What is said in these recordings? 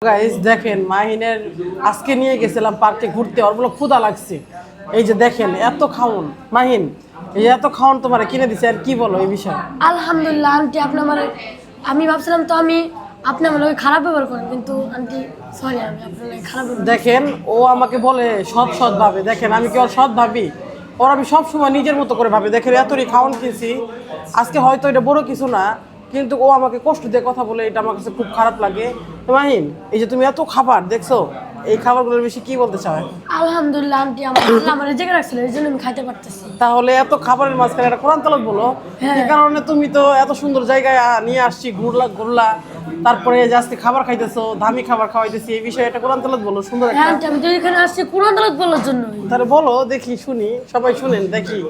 Guys দেখেন মাহিনের আজকে নিয়ে গেছিলাম পার্কে ঘুরতে, ওর বলে ক্ষুধা লাগছে। এই যে দেখেন এত খাওন মাহিন, এই যে এত খাওন তোমার কিনে দিছে, আর কি বলো এই বিষয়ে? আলহামদুলিল্লাহ আন্টি, আপনি আমার, আমি ভাবছিলাম তো আপনি আমার লোক খারাপ ব্যবহার করেন, কিন্তু আন্টি সরি, আমি আপনার লোক খারাপ ব্যবহার দেখেন ও আমাকে বলে সৎ ভাবে, দেখেন আমি কি ওর সৎ ভাবি? ওর আমি সবসময় নিজের মতো করে ভাবি। দেখেন এতই খাওয়ান কিনছি আজকে, হয়তো এটা বড় কিছু না, কিন্তু ও আমাকে কষ্ট দিয়ে কথা বলে, এটা আমার কাছে খুব খারাপ লাগে। তো মাহিন, এই যে তুমি এত খাবার দেখছো, এই খাবারগুলোর বেশি কি বলতে চাও? আলহামদুলিল্লাহ আন্টি, আমার জেগে রাখছিল, এই জন্য আমি খাইতে পারতেছি। তাহলে এত খাবারের মাঝখানে একটা কোরআন তেলাওয়াত বলো। এই কারণে তুমি তো এত সুন্দর জায়গায় নিয়ে আসছি, ঘুরলা, তারপরে যে আজকে খাবার খাইতেছো, দামি খাবার খাওয়াইতেছি, এই বিষয়ে একটা কোরআন তেলাওয়াত বলো সুন্দর হ্যাঁ একটা। আন্টি, আমি তো এখানে আসছি কোরআন তেলাওয়াত বলার জন্য। তাহলে বলো দেখি, শুনি, সবাই শুনেন দেখি।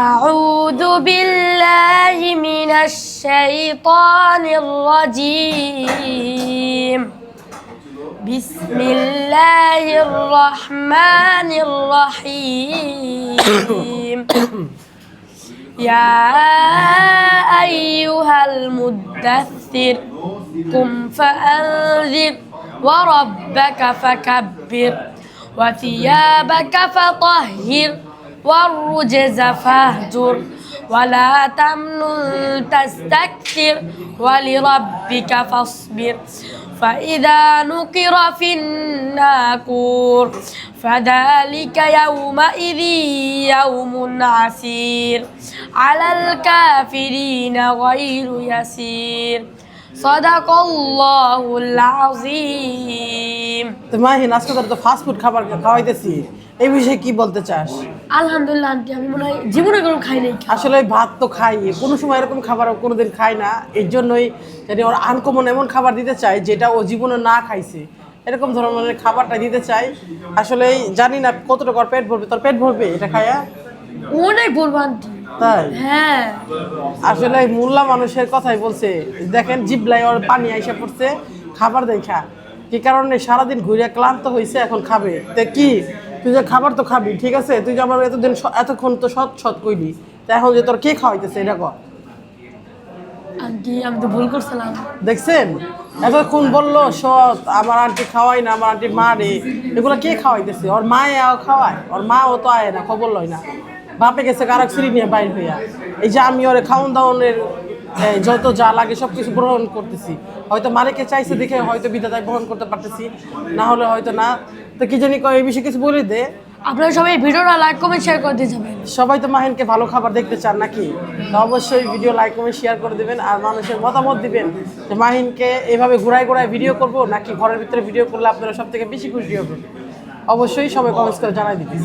أعوذ بالله من الشيطان الرجيم بسم الله الرحمن الرحيم يا أيها المدثر قم فأنذر وربك فكبر وثيابك فطهر والرجز فاهجر ولا تمنن تستكثر ولربك فاصبر فإذا نقر في الناقور فذلك يومئذ يوم عسير على الكافرين غير يسير صدق الله العظيم। তো মাহিন, আজকে তো ফাস্ট ফুড খাবার খাওয়াইতেছি, এই বিষয়ে কি বলতে চাস? আলহামদুলিল্লাহ আন্টি, আমি মনে হয় জীবনে কোনো খাই নাই। আসলে ভাত তো খাই, কোনো সময় এরকম খাবার কোনোদিন খাই না, এই জন্যই জানি ওর আনকমন এমন খাবার দিতে চাই যেটা ও জীবনে না খাইছে, এরকম ধরনের খাবারটা দিতে চাই। আসলে জানি না কতটুকু ওর পেট ভরবে। তোর পেট ভরবে এটা খায়া? অনেক বলবো আন্টি। তাই? হ্যাঁ, আসলে মোল্লা মানুষের কথাই বলছে, দেখেন জিবলাই ওর পানি আইসা পড়ছে খাবার দেখা, কি কারণে সারাদিন ঘুরে ক্লান্ত হয়েছে, এখন খাবে। তে কি তুই যে খাবার তো খাবি, ঠিক আছে, তুই যে আমার এতক্ষণ তো সৎ কইলি, তা এখন যে তোর কে খাওয়াইতেছে এটা কর। আন্টি আমি তো ভুল করছিলাম। দেখছেন এতক্ষণ বললো সৎ, আমার আন্টি খাওয়াই না, আমার আন্টির মা রে, এগুলো কে খাওয়াইতেছে? ওর মায়ে খাওয়ায়, ওর মা ও তো আয় না, খবর লয় না, বাপে গেছে কারক সিঁড়ি নিয়ে বাইর হইয়া। এই যে আমি ওরে খাওন দাওনের যত যা লাগে সব কিছু গ্রহণ করতেছি, হয়তো মালিকে চাইছে দেখে হয়তো বিধাতায় গ্রহণ করতে পারতেছি, না হলে হয়তো না। তো কি জানি এই বিষয়ে কিছু বলে দে। আপনারা সবাই ভিডিওটা লাইক কমেন্ট শেয়ার করে দিয়ে যাবেন। সবাই তো মাহিনকে ভালো খাবার দেখতে চান নাকি? তো অবশ্যই ভিডিও লাইক কমেন্ট শেয়ার করে দেবেন, আর মানুষের মতামত দিবেন যে মাহিনকে এভাবে ঘোরায় ভিডিও করব নাকি ঘরের ভিতরে ভিডিও করলে আপনারা সব থেকে বেশি খুশি হবেন। অবশ্যই সবাই কমেন্টস করে জানাই দিবেন।